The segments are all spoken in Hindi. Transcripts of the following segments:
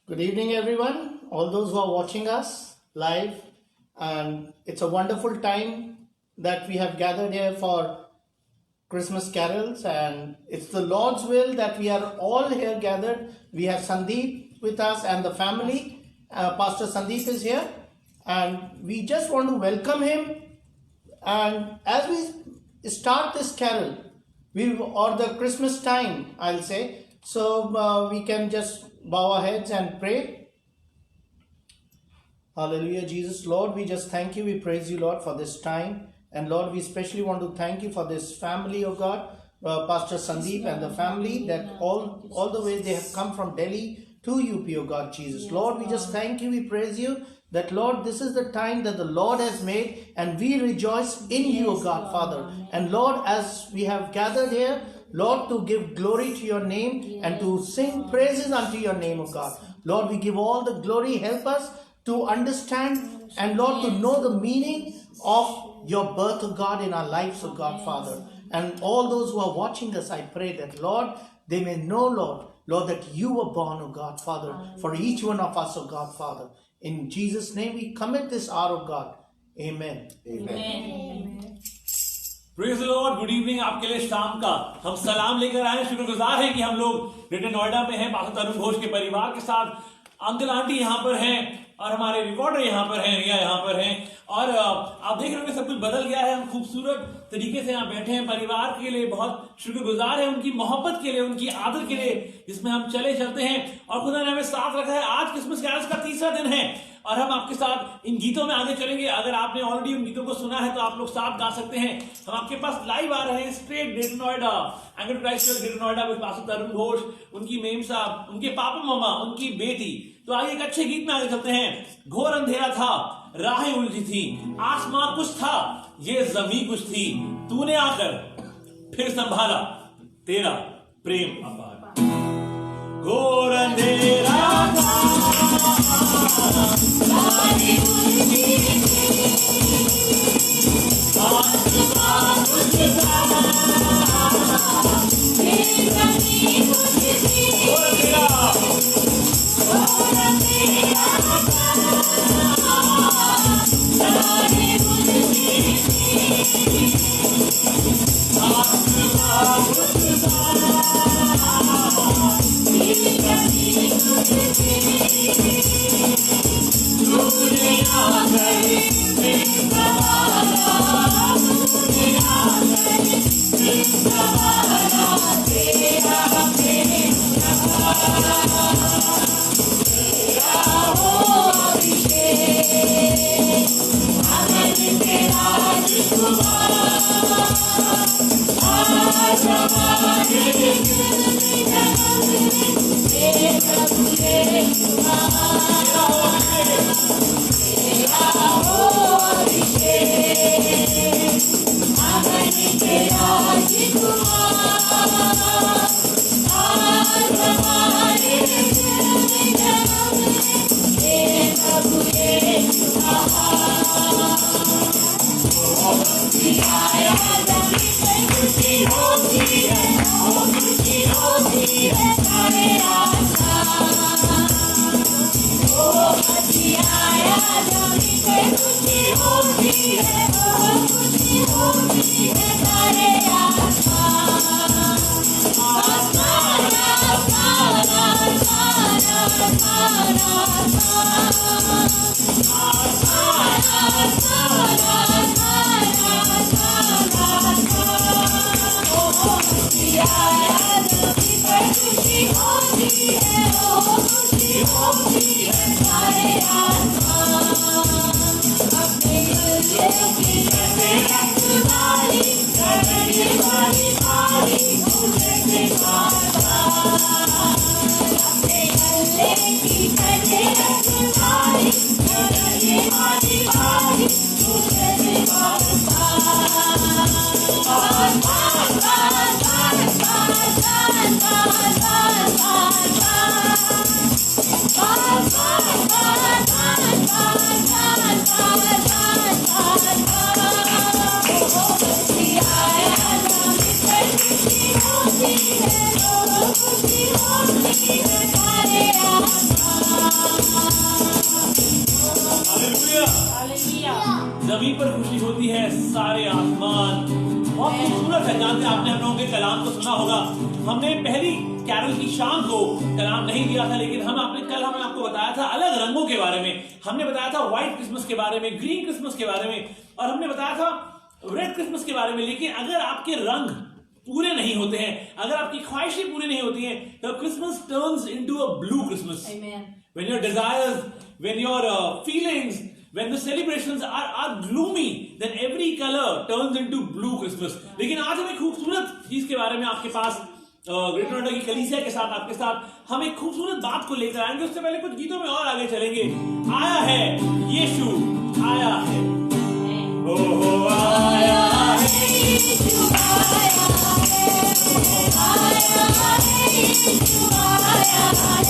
Good evening, everyone. All those who are watching us live, and it's a wonderful time that we have gathered here for Christmas carols, and it's the Lord's will that we are all here gathered. We have Sandeep with us and the family. Pastor Sandeep is here, and we just want to welcome him. And as we start this carol, or the Christmas time, I'll say, so we can just bow our heads and pray. Hallelujah, Jesus. Lord, we just thank you. We praise you, Lord, for this time. And Lord, we especially want to thank you for this family, oh God, Pastor Sandeep and the family, that all the way they have come from Delhi to UP, oh God, Jesus. Lord, we just thank you. We praise you that, Lord, this is the time that the Lord has made, and we rejoice in you, O God, Father. And Lord, as we have gathered here, Lord, to give glory to your name and to sing praises unto your name, O God. Lord, we give all the glory. Help us to understand and, Lord, to know the meaning of your birth, O God, in our lives, O God, Father. And all those who are watching us, I pray that, Lord, they may know, Lord, that you were born, O God, Father, for each one of us, O God, Father. In Jesus' name we commit this hour of God. Amen. Amen. Praise the Lord. Good evening आपके लिए शाम का हम सलाम लेकर आए। शुक्रगुजार हैं कि हम लोग ग्रेटर नोएडा में हैं, पास्टर तरुण घोष के परिवार के साथ। अंकल आंटी यहाँ पर हैं और हमारे रिकॉर्डर यहाँ पर हैं, रिया यहाँ पर हैं। और आप देख रहे होंगे सब कुछ बदल गया है। हम खूबसूरत तरीके से यहाँ बैठे हैं। परिवार के लिए बहुत शुक्रगुजार है, उनकी मोहब्बत के लिए, उनकी आदत के लिए, जिसमें हम चलते हैं। और खुदा ने हमें साथ रखा है। आज क्रिसमस कैरल्स का तीसरा दिन है और हम आपके साथ इन गीतों में आगे चलेंगे। अगर आपने ऑलरेडी उन गीतों को सुना है तो आप लोग साथ गा सकते हैं। हम आपके पास लाइव आ रहे हैं straight greater Noida, Angel Christ Church greater Noida with pastor Tarun Ghosh, उनकी मेम साहब, उनके पापा मम्मा, उनकी बेटी। तो आइए एक अच्छे गीत में आगे चलते हैं। घोर अंधेरा था, राहें उलझी थी, आसमां कुछ था, ये जमीन कुछ थी, तूने आकर फिर संभाला, तेरा प्रेम अपार। घोर अंधेरा था, राहें उलझी थी, आसमां कुछ था, ये जमीन कुछ थी। सारे आसमान। बहुत खूबसूरत है। जानते हैं, आपने हम लोगों के कलाम को सुना होगा। हमने पहली कैरल की शाम को कलाम नहीं दिया था, लेकिन कल हमने आपको बताया था अलग रंगों के बारे में। हमने बताया था व्हाइट क्रिसमस के बारे में, ग्रीन क्रिसमस के बारे में, और हमने बताया था रेड क्रिसमस के बारे में। लेकिन अगर आपके रंग पूरे नहीं होते हैं, अगर आपकी ख्वाहिशें पूरी नहीं होती हैं, तो Christmas turns into a blue Christmas. When your desires, when your feelings, when the celebrations are gloomy, then every color turns into blue Christmas. लेकिन आज हम एक खूबसूरत चीज के बारे में आपके पास ग्रेटर नोएडा की कलीसिया के साथ आपके साथ हम एक खूबसूरत बात को लेकर आएंगे। उससे पहले कुछ गीतों में और आगे चलेंगे। आया है यीशु, आया है, ओ आया है यीशु, आया है, आया है यीशु, आया है,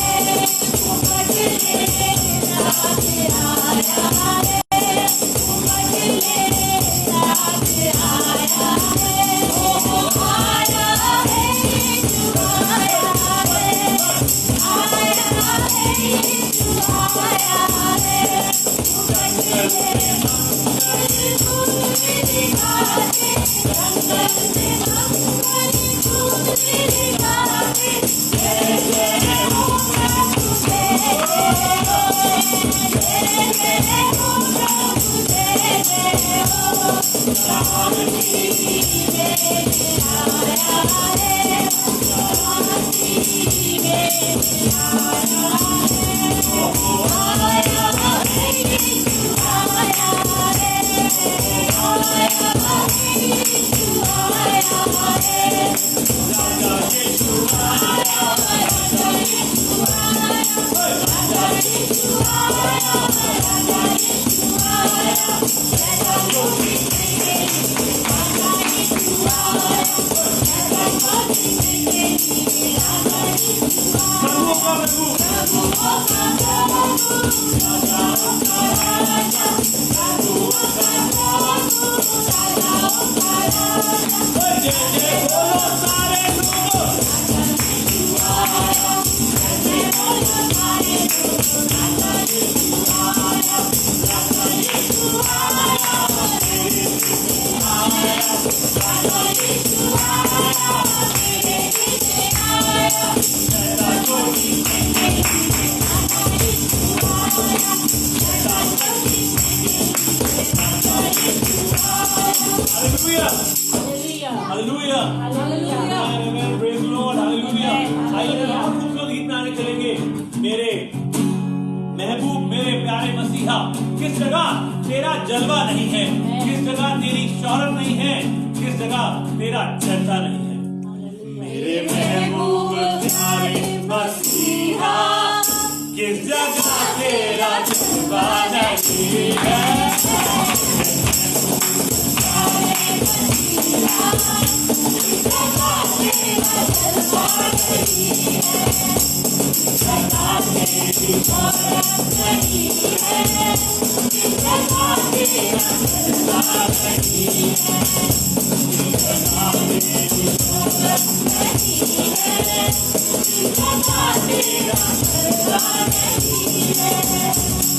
किस जगह तेरा जलवा नहीं है, किस जगह तेरी शौहरत नहीं है, किस जगह तेरा चर्चा नहीं है। मेरे महबूब प्यारे मसीहा, किस जगह तेरा जलवा नहीं है।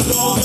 लोग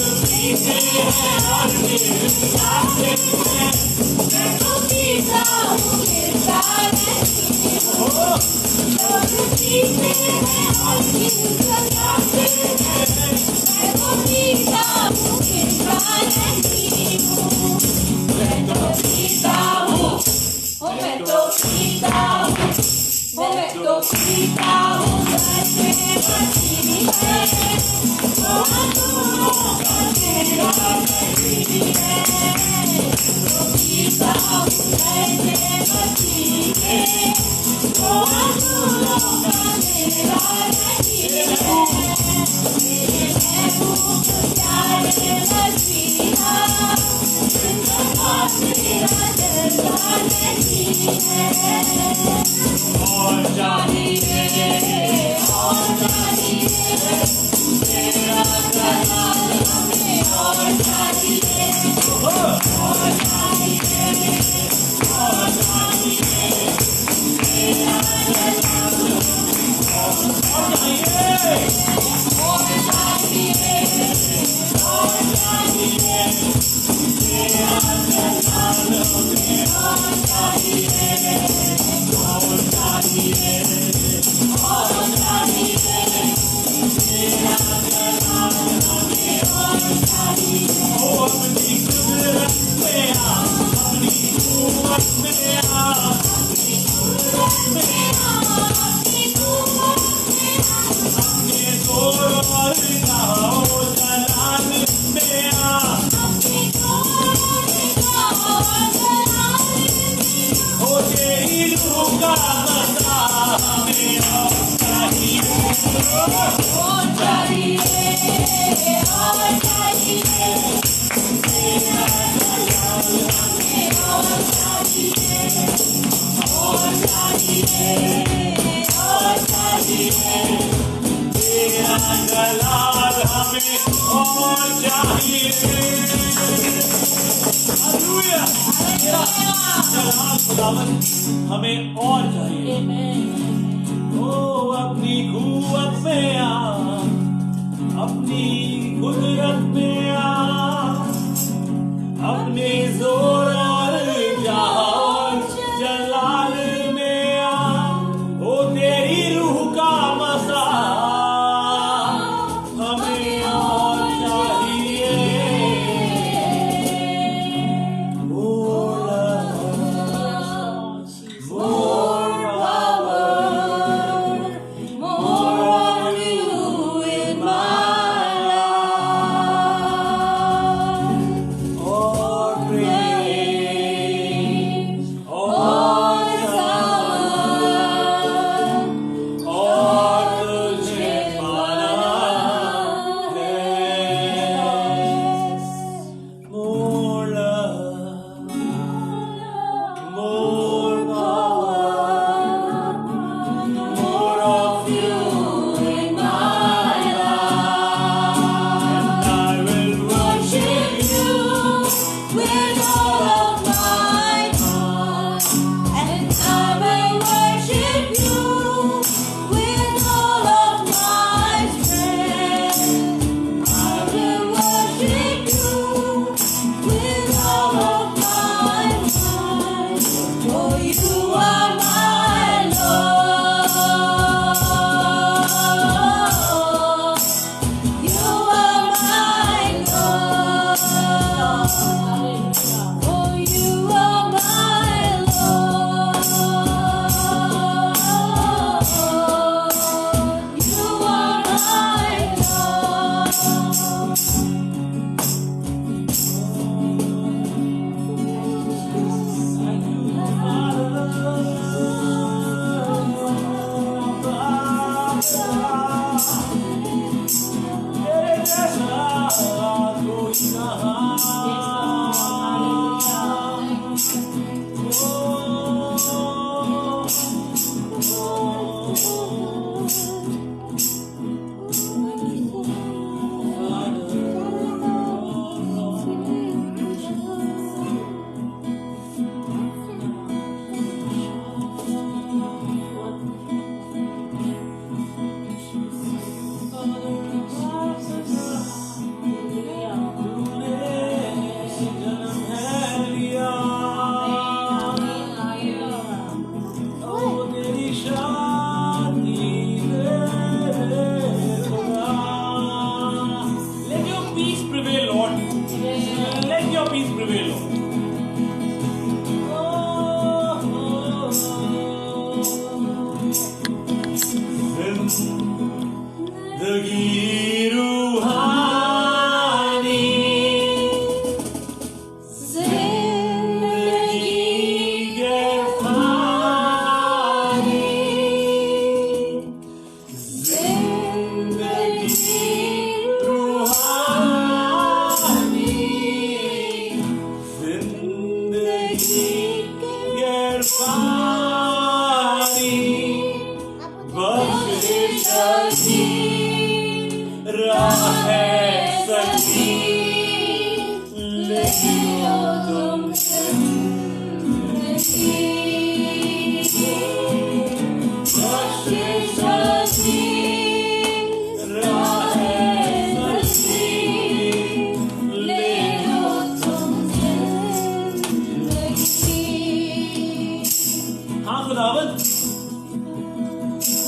जलाल हमें और चाहिए। हालेलुया। जलाल खुदावन हमें और चाहिए। ओ अपनी कुव्वत में आ, अपनी कुदरत में आ, अपने जोर और जहान जलाल में आ। ओ तेरी रूह का मसा हमें और चाहिए।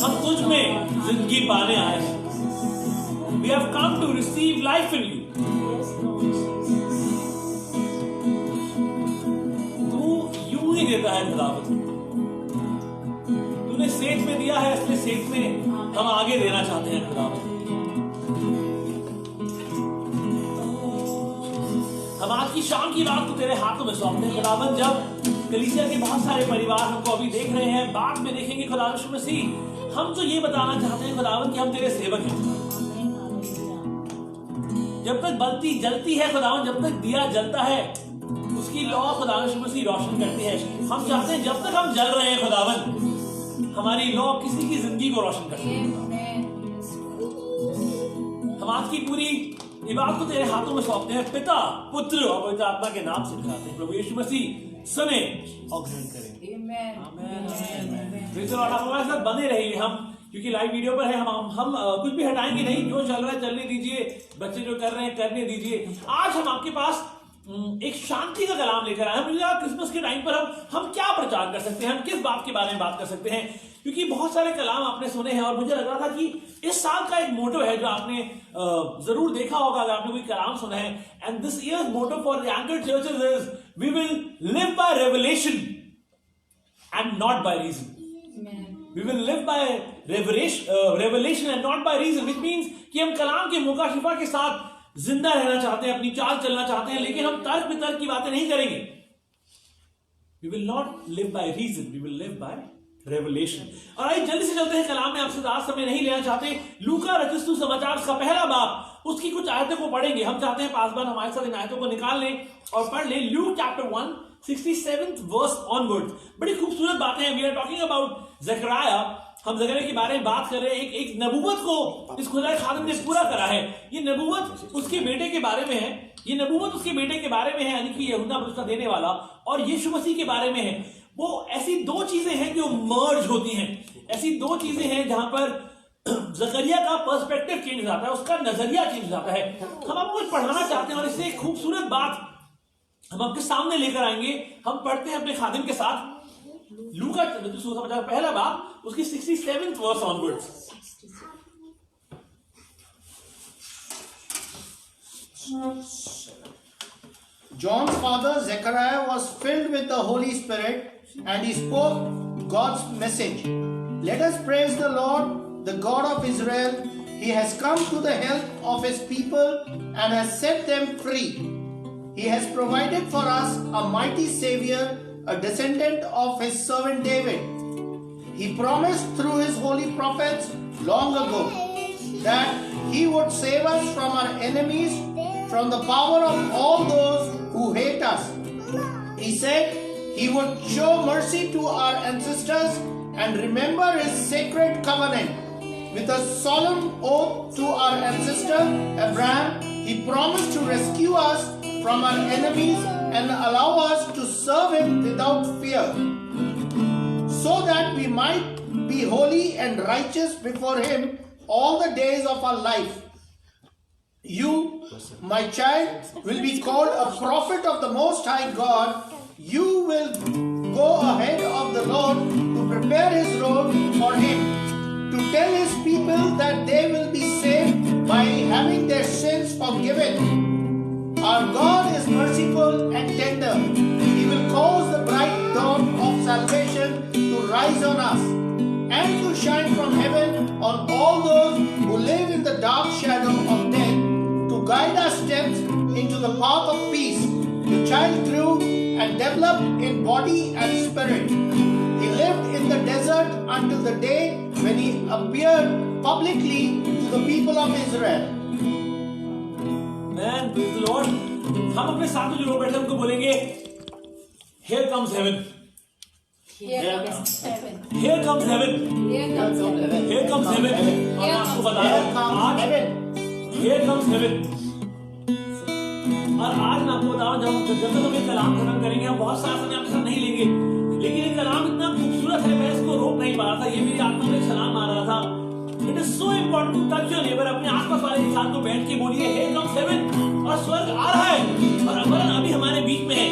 हम तुझ में जिंदगी पाने आए हैं. We have come to receive life in you. तू यूं ही देता है खुदावंद. तूने सेठ में दिया है, इसलिए सेठ में हम आगे देना चाहते हैं खुदावंद. हम आज की शाम की बात तो तेरे हाथों में सौंपते हैं खुदावंद. जब कलीसिया के बहुत सारे परिवार हमको अभी देख रहे हैं, बाद में देखेंगे खुदा यीशु मसीह, हम तो ये बताना चाहते हैं खुदावंद कि हम तेरे सेवक हैं. जब तक बत्ती जलती है खुदावन, जब तक दिया जलता है, उसकी लौ खुदावन यीशु मसीह रोशन करती है। हम चाहते हैं जब तक हम जल रहे हैं खुदावन, हमारी लौ किसी की जिंदगी को रोशन करती है। हम आज की पूरी इबादत को तेरे हाथों में सौंपते हैं, पिता, पुत्र और पवित्र आत्मा के नाम से खाते हैं। प्रभु यीशु मसीह सुने और ग्रहण करें। आमीन। Praise the Lord. आप हमारे साथ बने रहिए, हम क्योंकि लाइव वीडियो पर है, हम कुछ भी हटाएंगे नहीं, जो चल रहा है चलने दीजिए, बच्चे जो कर रहे हैं करने दीजिए। आज हम आपके पास एक शांति का कलाम लेकर आए हैं। मुझे लगा क्रिसमस के टाइम पर हम क्या प्रचार कर सकते हैं, हम किस बात के बारे में बात कर सकते हैं, क्योंकि बहुत सारे कलाम आपने सुने हैं और मुझे लग रहा था कि इस साल का एक मोटो है जो आपने जरूर देखा होगा अगर आपने कोई कलाम सुना है। And this year's motto for the anchored churches is we will live by revelation and not by reason. We will live by revelation and not by reason, which means कि हम कलाम के मुकाशिफा के साथ जिंदा रहना चाहते हैं, अपनी चाल चलना चाहते हैं, लेकिन हम तर्क वितर्क की बातें नहीं करेंगे। We will not live by reason, we will live by revelation। और आइए जल्दी से चलते हैं कलाम में, आपसे ज्यादा समय नहीं लेना चाहते। लूका रचित सुसमाचार उसका पहला बाब, उसकी कुछ आयतों को पढ़ेंगे। हम चाहते हैं पास बार हमारे साथ इन आयतों को निकाल लें और पढ़ लें। Luke chapter 1 67th verse onward. बड़ी खूबसूरत बातें हैं। We are talking about Zakariya. हम ज़करिया के बारे में बात कर रहे हैं। एक नबूवत को इस खुदा खादिम ने पूरा करा है। ये नबूवत उसके बेटे के बारे में है, ये नबूवत उसके बेटे के बारे में है, यानी कि यहूदा उसका देने वाला, और यीशु मसीह के बारे में है। वो ऐसी दो चीजें हैं जो मर्ज होती हैं, ऐसी दो चीजें हैं जहां पर ज़करिया का पर्सपेक्टिव चेंज हो जाता है, उसका नजरिया चेंज हो जाता है। हम आपको कुछ पढ़ाना चाहते हैं और इससे एक खूबसूरत बात हम आपके सामने लेकर आएंगे। हम पढ़ते हैं अपने खादिम के साथ लूका सुसमाचार पहला बाब, उसकी 67th verse onwards. John's father Zechariah was filled with the Holy Spirit and he spoke God's message. Let us praise the Lord, the God of Israel. He has come to the help of his people and has set them free. He has provided for us a mighty Savior, a descendant of his servant David. He promised through his holy prophets long ago that he would save us from our enemies, from the power of all those who hate us. He said he would show mercy to our ancestors and remember his sacred covenant. With a solemn oath to our ancestor Abraham, he promised to rescue us from our enemies and allow us to serve him without fear, so that we might be holy and righteous before him all the days of our life. You, my child, will be called a prophet of the Most High God. You will go ahead of the Lord to prepare his road for him, to tell his people that they will be saved by having their sins forgiven. Our God is merciful and tender. He will cause the bright dawn of salvation to rise on us and to shine from heaven on all those who live in the dark shadow of death, to guide our steps into the path of peace. The child grew and developed in body and spirit. He lived in the desert until the day when he appeared publicly to the people of Israel. Man, praise the Lord। हम अपने साथ में जो लोग बैठे हैं उनको बोलेंगे Here comes heaven, Here comes heaven. here comes heaven, Here comes heaven. here comes heaven। और मैं आपको बता रहा हूँ आज Here comes heaven। और आज मैं आपको बता रहा हूँ जब तक हम ये कलाम खत्म करेंगे, हम बहुत सारा समय आपके साथ नहीं लेंगे, लेकिन ये कलाम इतना खूबसूरत है, मैं इसको रोक नहीं पा रहा था। ये मेरी आत्मा में छलांग मार रहा था। It is so important to touch your neighbor। अपने आसपास वाले इंसान को बैठ के बोलिए Here comes heaven। और स्वर्ग आ रहा है और अमरन अभी हमारे बीच में है।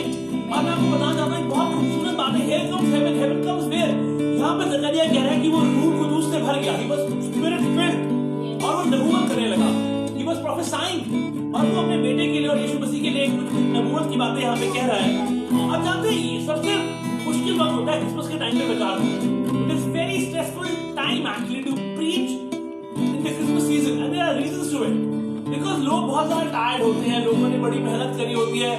और मैं आपको बताना चाहता हूँ बहुत खूबसूरत बात है। Here comes heaven, heaven comes where? यहाँ पे ज़करिया कह रहा है कि वो रूह कुदूस से भर गया। He was spirit filled और वो नबूवत करने लगा। He was prophesying और वो अपने बेटे के लिए और यीशु मसीह के लिए कुछ नबूवत की बातें यहाँ पे कह रहा है। आप जानते हैं सबसे मुश्किल वक्त होता है क्रिसमस के टाइम पे बेचारा। It is very stressful time actually to preach in the Christmas season and there are reasons to it because लोग बहुत ज़्यादा टायर्ड होते हैं, लोगों ने बड़ी मेहनत करी होती है,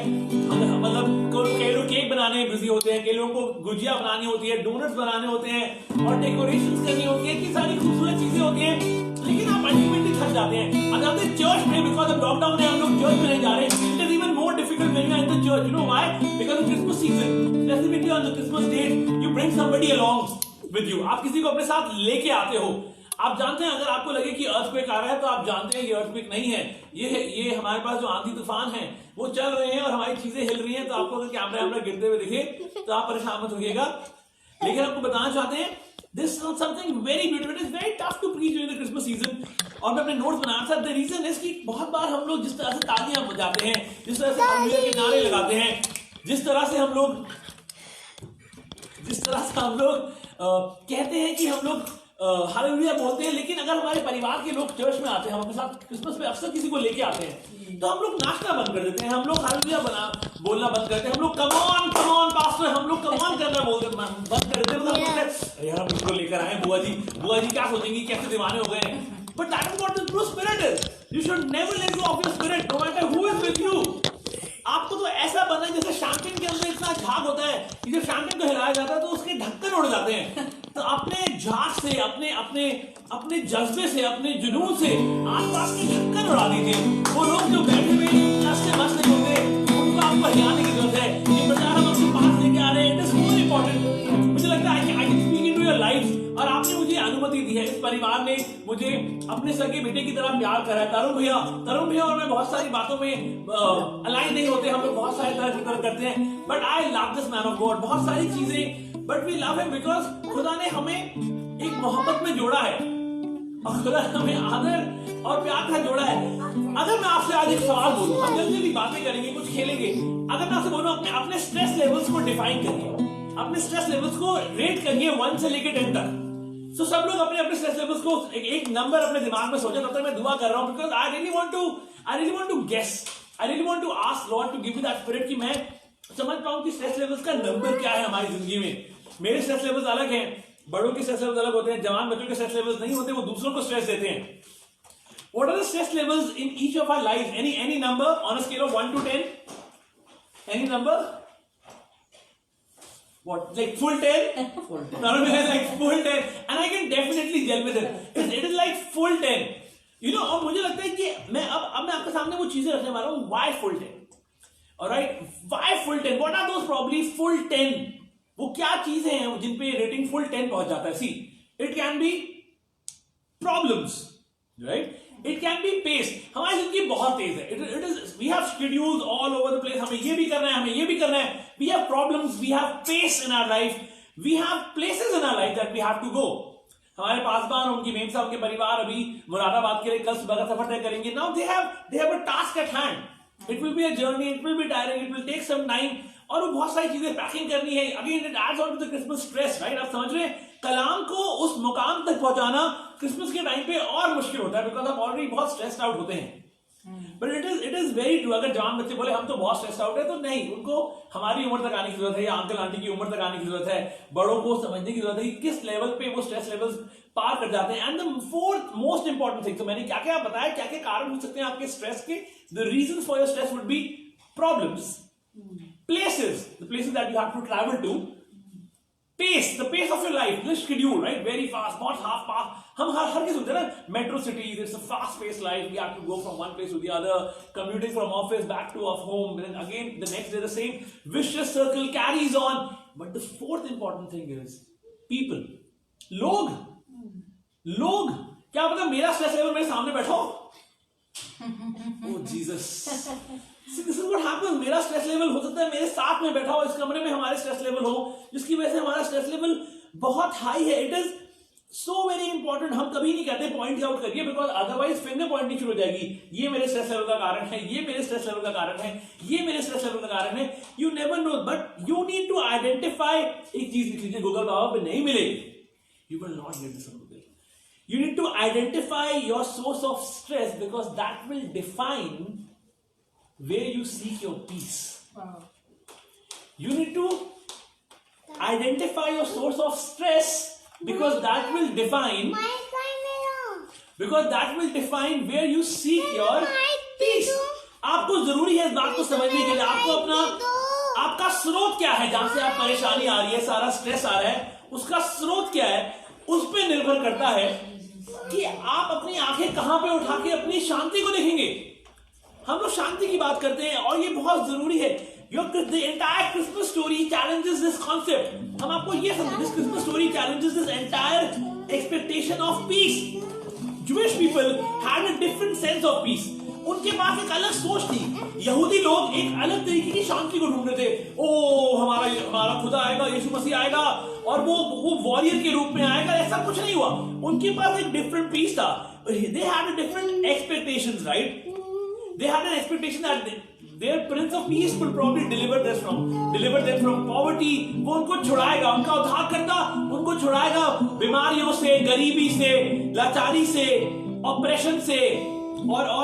मतलब कई लोग केक बनाने में बिजी होते हैं, कई लोगों को गुजिया बनानी होती है, डोनट्स बनाने होते हैं और डेकोरेशंस करनी होती है, इतनी सारी खूबसूरत चीजें होती हैं, लेकिन आप अल्टीमेटली थक जाते हैं। अब जानते हैं चर्च में, बिकॉज अब लॉकडाउन है हम लोग चर्च में नहीं जा रहे। It is even more difficult when you are in the church, you know why? Because of Christmas season, specifically on the Christmas date you bring somebody along with you, आप किसी को अपने साथ लेके आते हो। आप जानते हैं अगर आपको लगे कि अर्थक्वेक आ रहा है तो आप जानते हैं कि अर्थक्वेक नहीं है, ये हमारे पास जो आंधी तूफान है वो चल रहे हैं और हमारी चीजें हिल रही हैं। तो आपको अगर कैमरा गिरते हुए दिखे तो आप परेशान मत होइएगा। लेकिन आपको बताना चाहते हैं this is something very beautiful, it is very tough to preach during the Christmas season. और मैं अपने नोट्स बनाया था, द रीजन इज कि बहुत बार हम लोग जिस तरह से तालियां बजाते हैं, जिस तरह से हालेलुया के नारे लगाते हैं, जिस तरह से हम लोग कहते हैं कि हम लोग हालेलुया बोलते हैं, लेकिन अगर हमारे परिवार के लोग चर्च में आते हैं, हम अपने साथ क्रिसमस पे अक्सर किसी को लेके आते हैं, तो हम लोग नाश्ता बंद कर देते हैं, हम लोग हालेलुया बोलना बंद करते हैं, हम लोग कम ऑन पास्टर, हम लोग कम ऑन करना बंद कर देते हैं। यार हम इसको लेकर आए, बुआ जी क्या सोचेंगी, कैसे दीवाने हो गए हैं। But that is what the true spirit is. You should never let go of your spirit, no matter who is with you. आपको तो ऐसा बनना है जैसे शैंपेन के अंदर इतना झाग होता है कि जब शैंपेन को हिलाया जाता है तो उसके ढक्कन उड़ जाते हैं। तो अपने झाग से, अपने जज्बे से, अपने जुनून से आसपास के ढक्कन उड़ा दीजिए। वो लोग जो बैठे हुए से मस्त नहीं होते, उनको आपको हिलाने की जरूरत है। ये प्रचार हम आपके पास लेके आ रहे हैं, इट इज मोर इंपॉर्टेंट। मुझे लगता है I can speak into your life, और आपने मुझे अनुमति दी है, इस परिवार ने मुझे अपने सगे बेटे की तरह प्यार करा है। तरुण भैया और मैं बहुत सारी बातों में अलाइन नहीं होते, हम लोग बहुत सारे तरह करते हैं, but I love this man of God, बहुत सारी चीजें, but we love him because खुदा ने हमें एक मोहब्बत में जोड़ा है और खुदा ने हमें आदर और प्यार का जोड़ा है। अगर मैं आपसे आज एक सवाल बोलूं, हम जल्दी जल्दी बातें करेंगे, कुछ खेलेंगे, अगर मैं आपसे बोलूं अपने स्ट्रेस लेवल्स को डिफाइन करिए, अपने स्ट्रेस लेवल्स को रेट करिए 1 से लेकर 10 तक। So, सब लोग अपने स्ट्रेस लेवल्स को एक नंबर अपने दिमाग में सोचें। तब तक मैं दुआ कर रहा हूं, because I really want to guess, I really want to ask Lord to give me that spirit कि मैं समझ पाऊं कि स्ट्रेस लेवल्स का नंबर क्या है हमारी जिंदगी में। मेरे स्ट्रेस लेवल्स अलग हैं, बड़ों के स्ट्रेस लेवल्स अलग होते हैं, जवान बच्चों के स्ट्रेस लेवल्स नहीं होते, वो दूसरों को स्ट्रेस देते हैं। What are the stress levels in each of our lives? Any number on a scale of 1 to 10? Any number? What, like full 10? Full 10. No, like full 10. And I can definitely gel with it. It is like full 10. You know, और मुझे लगता है कि मैं अब मैं आपके सामने वो चीजें रखने वाला हूँ. Why full 10? Alright? Why full 10? What are those probably full 10? वो क्या चीजें हैं जिन पे रेटिंग full 10 पहुंच जाता है? See, it can be problems, right? It can be pace. हमारी जिंदगी बहुत तेज है. It is. We have schedules all over the place. हमें ये भी करना है, हमें ये भी करना है. We have problems. We have pace in our life. We have places in our life that we have to go. हमारे पासवान, उनकी मेम साहब के परिवार अभी मुरादाबाद के लिए कल सुबह का सफर तय करेंगे. Now they have a task at hand. It will be a journey. It will be tiring. It will take some time. और वो बहुत सारी चीजें पैकिंग करनी है. Again, it adds on to the Christmas stress, right? आप समझ रहे हैं? कलाम को उस मुकाम तक पहुंचाना क्रिसमस के टाइम पे और मुश्किल होता है, बिकॉज आप ऑलरेडी बहुत स्ट्रेस्ड आउट होते हैं. But it is very true. अगर जवान बच्चे बोले हम तो बहुत स्ट्रेस्ड आउट है, तो नहीं, उनको हमारी उम्र तक आने की जरूरत है, या अंकल आंटी की उम्र तक आने की जरूरत है. बड़ों को समझने की जरूरत है कि किस लेवल पे वो स्ट्रेस लेवल्स पार कर जाते हैं. And the fourth most important thing, तो मैंने क्या क्या बताया, क्या क्या कारण हो सकते हैं आपके स्ट्रेस के. The reason for your stress would be problems, places, the places that you have to travel to, pace, the pace of your life, the schedule, right? Very fast, not half fast. हम हर किस होते हैं ना, metro cities, it's a fast-paced life. We have to go from one place to the other, commuting from office back to our home, then again the next day the same vicious circle carries on. But the fourth important thing is people, लोग क्या पता मेरा स्ट्रेस लेवल मेरे सामने बैठा हो. Oh Jesus. See, this is what happens. मेरा स्ट्रेस लेवल हो सकता है मेरे साथ में बैठा हो, इस कमरे में हमारे स्ट्रेस लेवल हो, जिसकी वजह से हमारा स्ट्रेस लेवल बहुत हाई है. It is so very important. हम कभी नहीं कहते पॉइंट आउट करिए, बिकॉज अदरवाइज फिंगर पॉइंटिंग शुरू हो जाएगी. ये मेरे स्ट्रेस लेवल का कारण है, ये मेरे स्ट्रेस लेवल का कारण है, ये मेरे स्ट्रेस लेवल का कारण है. You never know, but you need to identify. एक चीज लिख लीजिए, गूगल बाबा पे नहीं मिलेगी. You will not get this on Google. You need to identify your source of stress, because that will define where you seek your peace. Wow. You need to identify your source of stress, because that will define where you seek your peace. आपको जरूरी है इस बात को समझने के लिए, आपको आपका स्रोत क्या है, जहां से आप परेशानी आ रही है, सारा स्ट्रेस आ रहा है, उसका स्रोत क्या है, उस पर निर्भर करता है कि आप अपनी आंखें कहां पे उठा के अपनी शांति को देखेंगे। हम लोग शांति की बात करते हैं और ये बहुत जरूरी है। The entire Christmas story challenges this concept. हम आपको ये समझ, this Christmas story challenges this entire expectation of peace. Jewish people had a different sense of peace. उनके पास एक अलग सोच थी। यहूदी लोग एक अलग तरीके की शांति को ढूंढ रहे थे। ओ हमारा खुदा आएगा, यीशु मसीह आएगा और वो वॉरियर के रूप में आएगा। ऐसा कुछ नहीं हुआ। उनके पास एक डिफरेंट पीस था। They had a different expectations, right? They had an expectation that their Prince of Peace will probably deliver them from poverty. वो उनको छुड़ाएगा, उनका उद्धारकर्ता उनको छुड़ाएगा बीमारियों से, गरीबी से, लाचारी से, ऑपरेशन से और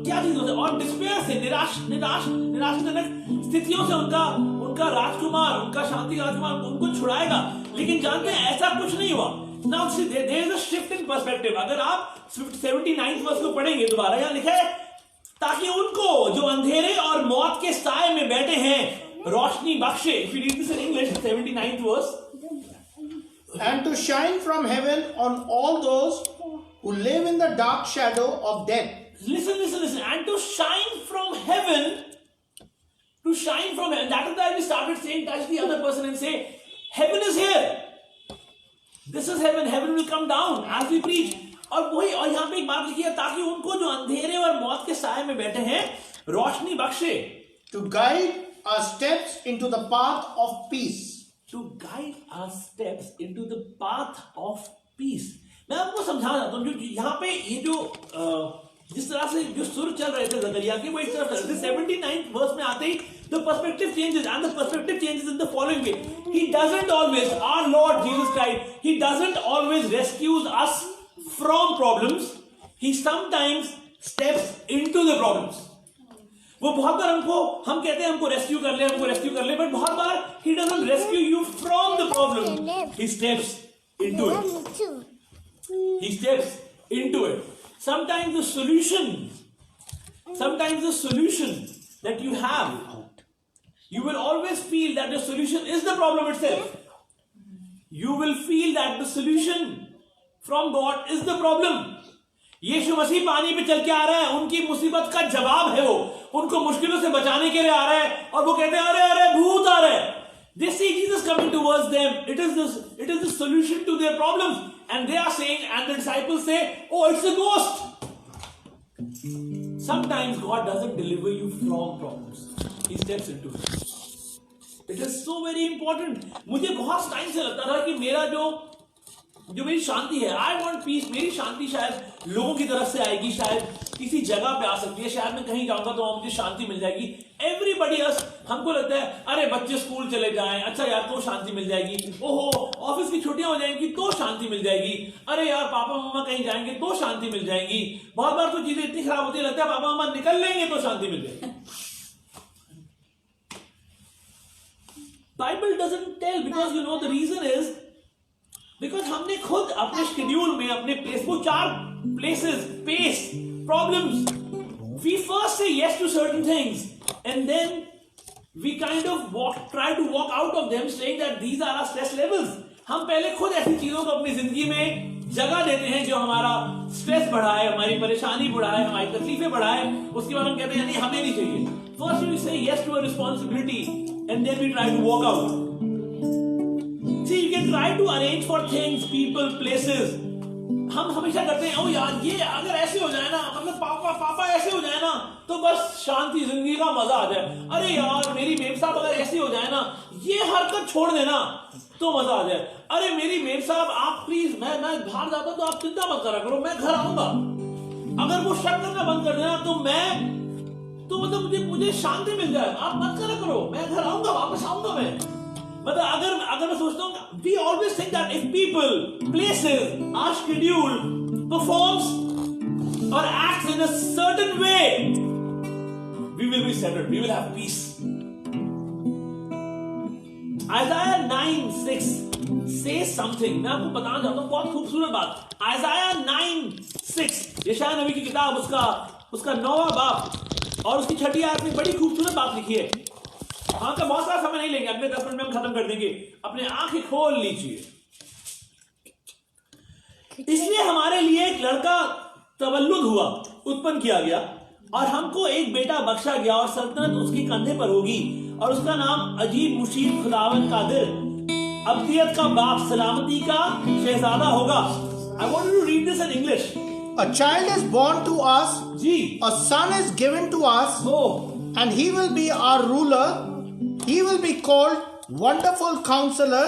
क्या चीजों से, और डिस्पेयर से, निराशाजनक स्थितियों से उनका राजकुमार, उनका शांति का राजकुमार उनको छुड़ाएगा। लेकिन जानते हैं ऐसा कुछ नहीं हुआ। Now there is a shift in perspective. अगर आप 79th वर्ष को पढ़ेंगे दोबारा, यहाँ लिखा है ताकि उनको जो अंधेरे और मौत के साए में बैठे हैं रोशनी बख्शे। If you read this in English, 79th verse. And to shine from heaven on all those who live in the dark shadow of death. Listen. And to shine from heaven. That is why we started saying, touch the other person and say, heaven is here. This is heaven. Heaven will come down as we preach. और यहाँ पे एक बात लिखी है, ताकि उनको जो अंधेरे और मौत के साए में बैठे हैं रोशनी बख्शे। To guide our steps into the path of peace. To guide our steps into the path of peace. मैं आपको समझाना चाहता हूँ, जो यहाँ पे ये जो जिस तरह से जो सुर चल रहे थे जकरिया के, वो इस तरह से 79th वर्स में आते ही the perspective changes, and the perspective changes in the following way. He doesn't always, our Lord Jesus Christ, He doesn't always rescues us from problems. He sometimes steps into the problems. वो बहुत बार हम कहते हैं हमको रेस्क्यू कर ले, बट बहुत बार He doesn't rescue you from the problem. He steps into it. He steps into it. Sometimes the solution that you have, you will always feel that the solution is the problem itself. You will feel that the solution from God is the problem. यीशु मसीह पानी पे चल के आ रहा है, उनकी मुसीबत का जवाब है वो, उनको मुश्किलों से बचाने के लिए आ रहा है, और वो कहते हैं अरे भूत आ रहा है। They see Jesus coming towards them. It is the solution to their problems, and they are saying, and the disciples say, oh, it's a ghost. Sometimes God doesn't deliver you from problems. He steps into it. It is so very important. मुझे बहुत टाइम से लगता था कि मेरा जो मेरी शांति है, I want peace, मेरी शांति शायद लोगों की तरफ से आएगी, शायद किसी जगह पे आ सकती है, शायद मैं कहीं जाऊंगा तो मुझे शांति मिल जाएगी। Everybody else, हमको लगता है अरे बच्चे स्कूल चले जाएं, अच्छा यार तो शांति मिल जाएगी, ओहो ऑफिस की छुट्टियां हो जाएंगी तो शांति मिल जाएगी, अरे यार पापा मम्मा कहीं जाएंगे तो शांति मिल जाएगी। बहुत बार तो चीजें इतनी खराब होती है, लगता है पापा मम्मा निकल लेंगे तो शांति मिल जाएगी। Bible doesn't tell, because you know the reason is because हमने खुद अपने शेड्यूल में अपने प्लेस को 4 places, pace, problems, we first say yes to certain things and then we kind of try to walk out of them saying that these are our stress levels. हम पहले खुद ऐसी चीजों को अपनी जिंदगी में जगह देते हैं जो हमारा स्ट्रेस बढ़ाए, हमारी परेशानी बढ़ाए, हमारी तकलीफें बढ़ाए, उसके बाद हम कहते हैं नहीं हमें नहीं चाहिए। First we say yes to a responsibility and then we try to walk out. See, you can try to arrange for things, people, places. हम हमेशा करते हैं ओ यार ये अगर ऐसे हो जाए ना, मतलब पापा ऐसे हो जाए ना तो बस शांति, जिंदगी का मजा आ जाए। अरे यार मेरी मेम साहब अगर ऐसी हो जाए ना, ये हरकत छोड़ देना तो मजा आ जाए। अरे मेरी मेम साहब आप प्लीज, मैं बाहर जाता तो आप चिंता मत करा करो, मैं घर आऊंगा। अगर वो शक करना बंद कर देना तो मतलब मुझे शांति मिल जाए, आप मत करा करो, मैं घर आऊंगा, वापस आऊंगा मैं। मतलब अगर मैं सोचता हूँ, we always think that if people, places, our schedule performs or acts in a certain way, we will be settled, we will have peace. Isaiah 9:6 says something. मैं आपको बताना चाहता हूँ बहुत खूबसूरत बात। Isaiah 9:6 यशायाह नबी की किताब, उसका 9वां बाब और उसकी 6ठी आयत में बड़ी खूबसूरत बात लिखी है। हाँ का बहुत सारा समय नहीं लेंगे, अगले 10 मिनट में हम खत्म कर देंगे। अपने आंखें खोल लीजिए। इसलिए हमारे लिए एक लड़का तवल्लुद हुआ, उत्पन्न किया गया, और हमको एक बेटा बख्शा गया, और सल्तनत उसके कंधे पर होगी, और उसका नाम अजीब, मुशीब, खुदावंद, कादिर, अब्दियत का बाप, सलामती का शहजादा होगा। I want you to read this in English. A child is born to us, ji, a son is given to us, and he will be our ruler. He will be called Wonderful Counselor,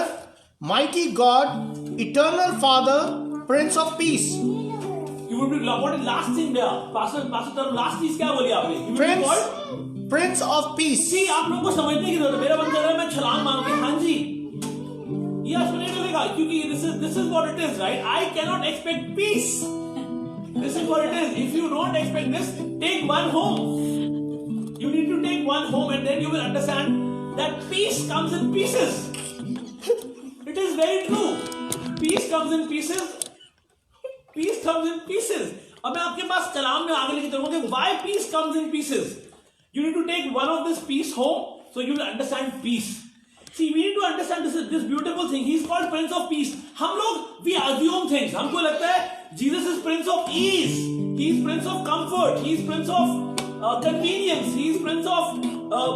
Mighty God, Eternal Father, Prince of Peace. he will be, what is last thing there? Pastor Tarun, last चीज क्या बोली आपने? He will be Prince, called? Prince of Peace. जी, आप लोगों को समझने की जरूरत है। मेरा मन कर रहा है मैं छलांग मार के, हाँ जी, ये आप सुनने मिलेगा, क्योंकि this is what it is, right? I cannot expect peace. This is what it is. If you don't expect this, take one home. You need to take one home, and then you will understand that peace comes in pieces. It is very true. Peace comes in pieces. Peace comes in pieces. अब मैं आपके पास कलाम में आगे लेके चलूंगा कि why peace comes in pieces. You need to take one of this peace home, so you will understand peace. See, we need to understand this beautiful thing. He is called Prince of Peace. हम लोग we assume things. हमको लगता है Jesus is Prince of Ease. He is Prince of Comfort. He is Prince of Convenience. He is Prince of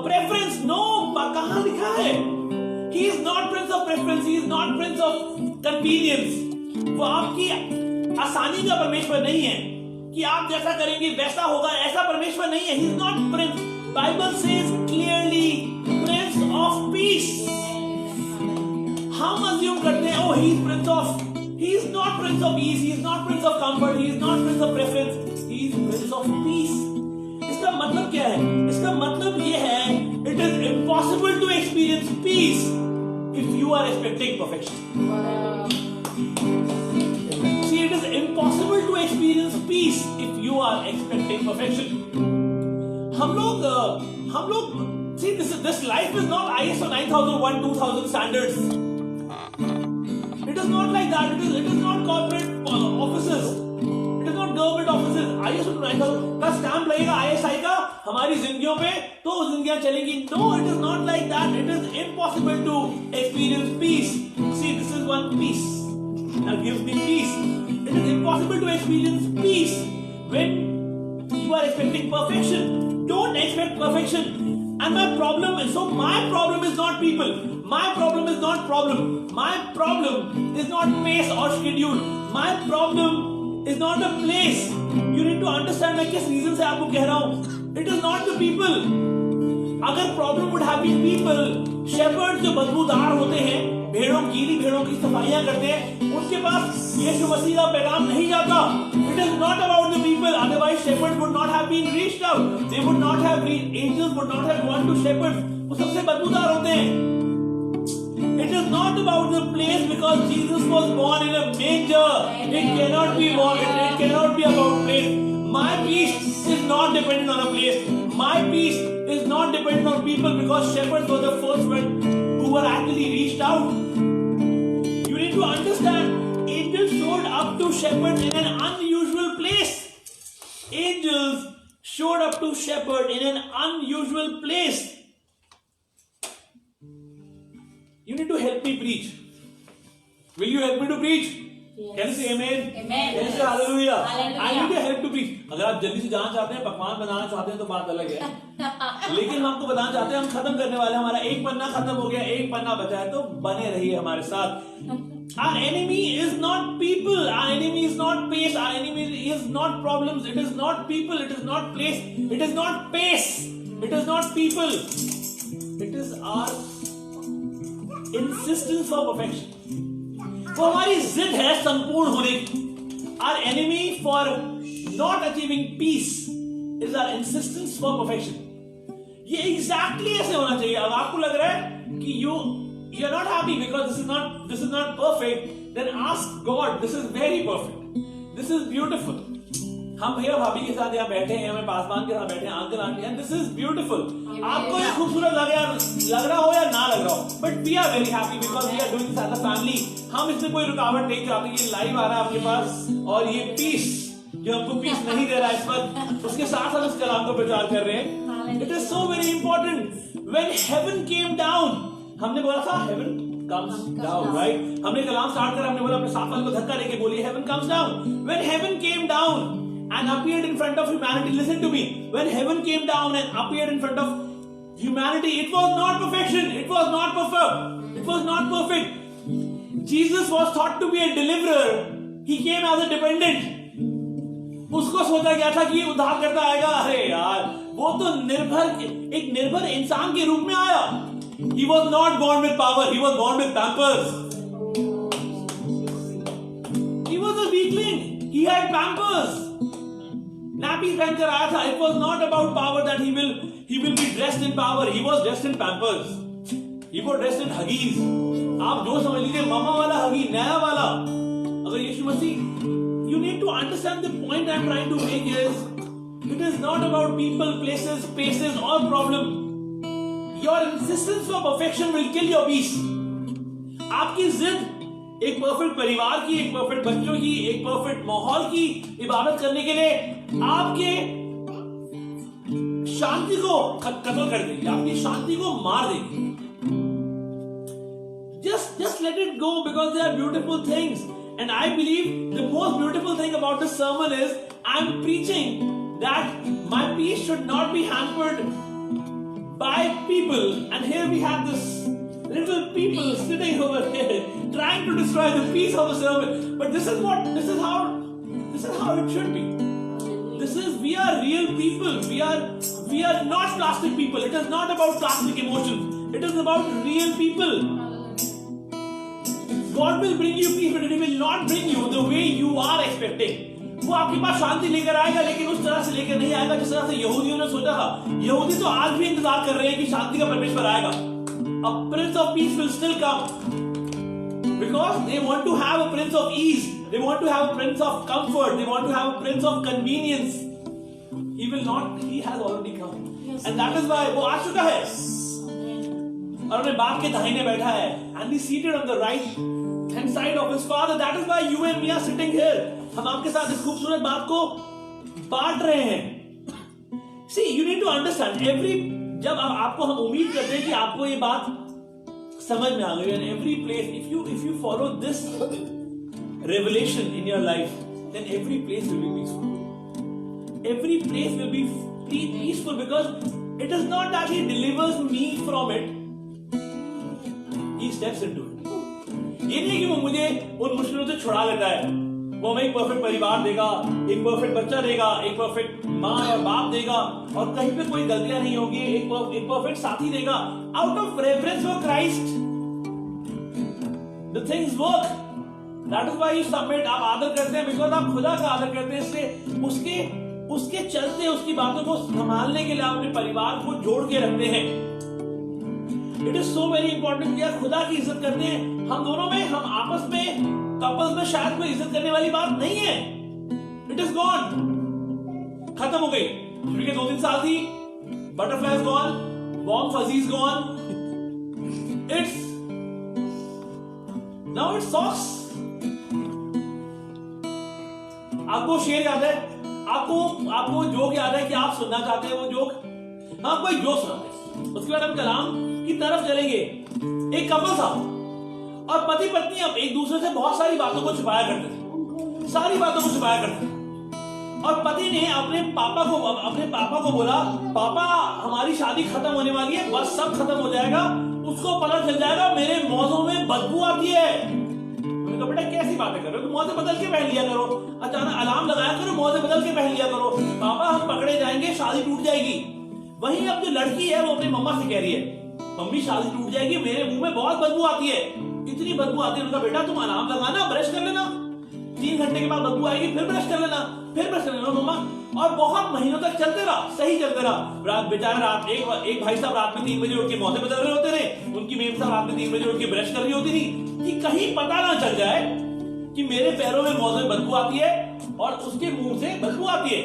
Preference. No, कहाँ लिखा है? He is not Prince of Preference. He is not Prince of Convenience. वो आपकी आसानी का परमेश्वर नहीं है कि आप जैसा करेंगे वैसा होगा, ऐसा परमेश्वर नहीं है. He is not Prince. Bible says clearly, Prince of Peace. हम assume करते हैं, oh, he is Prince of. He is not Prince of Ease. He is not Prince of Comfort. He is not Prince of Preference. He is Prince of Peace. इसका मतलब क्या है? इसका मतलब ये है, it is impossible to experience peace if you are expecting perfection. See, it is impossible to experience peace if you are expecting perfection. हम लोग see, this life is not ISO 9001 2000 standards. It is not like that. It is not corporate offices. It is not government offices. ISO 9000 का स्टैम्प लगेगा ISI का हमारी जिंदगियों पे तो जिंदगियां चलेंगी. No, it is not like that. It is impossible to experience peace. See, this is one peace that gives me peace. It is impossible to experience peace when you are expecting perfection. Don't expect perfection. And my problem is not people. My problem is not problem. My problem is not pace or schedule. My problem is not a place. You need to understand मैं किस reason से आपको कह रहा हूँ. It is not the people. अगर problem would have been people, shepherds जो बदबूदार होते हैं, गीली भेड़ों की सफाइयां करते हैं, उनके पास यीशु मसीह का पैगाम नहीं जाता. It is not about the people. Otherwise, shepherds would not have been reached out. They would not have reached. Angels would not have gone to shepherds. वो सबसे बदबूदार होते हैं. It is not about the place because Jesus was born in a manger. It cannot be born. It cannot be about place. My peace is not dependent on a place. My peace is not dependent on people because shepherds were the first ones who were actually reached out. You need to understand. Angels showed up to shepherds in an unusual place. Angels showed up to shepherd in an unusual place. You need to help me preach. Will you help me to preach? Yes. Can you say amen? Amen. Can you say hallelujah? Hallelujah. I need your help to preach. अगर आप जल्दी से जाना चाहते हैं, पकवान बनाना चाहते हैं तो बात अलग है. लेकिन हम आपको बताना चाहते हैं, हम खत्म करने वाले हैं. हमारा एक पन्ना खत्म हो गया, एक पन्ना बचा है, तो बने रहिए हमारे साथ. Our enemy is not people. Our enemy is not pace. Our enemy is not problems. It is not people. It is not place. It is not pace. It is not people. It is our insistence for perfection. वो हमारी जिद है संपूर्ण होने की. Our enemy for not achieving peace is our insistence for perfection. ये exactly ऐसे होना चाहिए. अब आपको लग रहा है कि you're not happy because this is not perfect, then ask God. This is very perfect. This is beautiful. हम भैया भाभी के साथ यहाँ बैठे हैं, हमें पासवान के साथ बैठे हैं, uncle aunty, and this is beautiful. आपको ये खूबसूरत लग रहा हो या ना लग रहा हो, but we are very happy because we are doing this as a family. हम इसमें कोई रुकावट नहीं चाहते. ये लाइव आ रहा है आपके पास, और ये पीस जो हमको पीस नहीं दे रहा है इस वक्त, उसके साथ साथ उस कलाम को प्रचार कर रहे हैं. It is so very important. When heaven came down, हमने बोला था heaven comes down, right? हमने कलाम स्टार्ट करा, हमने बोला अपने साथ वाले को धक्का देके बोलिए heaven comes down. When heaven came down and appeared in front of humanity, listen to me. When heaven came down and appeared in front of humanity, it was not perfection. It was not perfect. It was not perfect. Jesus was thought to be a deliverer. He came as a dependent. उसको सोचा गया था कि उद्धार करता आएगा. अरे यार, वो तो एक निर्भर इंसान के रूप में आया. He was not born with power. He was born with pampers. He was a weakling. He had pampers. Nappies पहनकर आया था. It was not about power that he will be dressed in power. He was dressed in pampers. He was dressed in Huggies. आप जो समझ लीजिए, मामा वाला हगी, नया वाला. अगर यीशु मसीह, you need to understand the point I'm trying to make is, it is not about people, places, spaces or problem. Your insistence for perfection will kill your peace. आपकी जिद एक परफेक्ट परिवार की, एक परफेक्ट बच्चों की, एक परफेक्ट माहौल की इबादत करने के लिए आपके शांति को कत्ल कर देगी, आपकी शांति को मार देगी. Just let it go, because they are beautiful things. And I believe the most beautiful thing about this sermon is I'm preaching that my peace should not be hampered by people. And here we have this little people sitting over here trying to destroy the peace of the sermon. But this is how it should be. We are real people. We are not plastic people. It is not about plastic emotions. It is about real people. God will bring you peace, but He will not bring you the way you are expecting. वो आपके पास शांति लेकर आएगा, लेकिन उस तरह से लेकर नहीं आएगा जिस तरह से यहूदियों ने सोचा था. यहूदी तो आज भी इंतजार कर रहे हैं कि शांति का परमेश्वर आएगा. A prince of peace will still come, because they want to have a prince of ease. They want to have a prince of comfort. They want to have a prince of convenience. He will not. He has already come, and that is why वो आ चुका है और अपने बाप के दाहिने बैठा है. And he seated on the right hand side of his father. That is why you and me are sitting here. हम आपके साथ इस खूबसूरत बात को बांट रहे हैं. See, you need to understand. जब आपको हम उम्मीद करते हैं कि आपको ये बात समझ में आ गई. And every place, if you follow this revelation in your life, then every place will be peaceful. Every place will be peaceful, because it is not that He delivers me from it. He steps into it. ये नहीं कि वो मुझे उन मुश्किलों से छुड़ा लेता है. वो हमें एक परफेक्ट परिवार देगा, एक परफेक्ट बच्चा देगा, एक परफेक्ट माँ और बाप देगा, और कहीं पे कोई गलतियां नहीं होगी, एक परफेक्ट साथी देगा. Out of reference for Christ the things work. That is why you submit. आप आदर करते हैं बिकॉज आप खुदा का आदर करते हैं. इसलिए उसके चलते, उसकी बातों को संभालने के लिए आप अपने परिवार को जोड़ के रखते हैं. It is so very important कि यार खुदा की इज्जत करते हैं. हम दोनों में, हम आपस में, कपल्स में शायद कोई इज्जत करने वाली बात नहीं है. इट इज गॉन, खत्म हो गई. छुट्टी के 2-3 साल थी, butterfly gone, warm fuzzies gone. It's now it's socks. आपको शेर याद है? आपको जोक याद है कि आप सुनना चाहते हैं वो जोक? हम कोई जोक सुनाते हैं, उसके बाद हम कलाम की तरफ चलेंगे. एक कपल था और पति पत्नी अब एक दूसरे से बहुत सारी बातों को छुपाया करते थे. सारी बातों को छुपाया करते थे. और पति ने अपने पापा को बोला, पापा हमारी शादी खत्म होने वाली है, बस सब खत्म हो जाएगा, उसको पता चल जाएगा मेरे मौजों में बदबू आती है. तो बेटा कैसी बातें कर रहे हो, मौजे बदल के पहन लिया करो, अचानक अलार्म लगाया करो, मौजे बदल के पहन लिया करो. पापा हम पकड़े जाएंगे, शादी टूट जाएगी. वहीं अब जो लड़की है वो अपनी मम्मा से कह रही है, मम्मी शादी टूट जाएगी, मेरे मुंह में बहुत बदबू आती है, इतनी बदबू आती है. उनका बेटा तुम अलार्म लगाना, ब्रश कर लेना, 3 घंटे के बाद बदबू आएगी, फिर ब्रश कर लेना, फिर ब्रश कर लेना मम्मा. और बहुत महीनों तक चलते रहा, सही चलते रहा. बेचारा रात एक भाई साहब रात में 3 बजे उठ के मौजे बदल रहे होते थे, उनकी मेम साहब रात में 3 बजे उठ के ब्रश कर रही होती थी कि कहीं पता ना चल जाए कि मेरे पैरों में मौजे में बदबू आती है और उसके मुंह से बदबू आती है.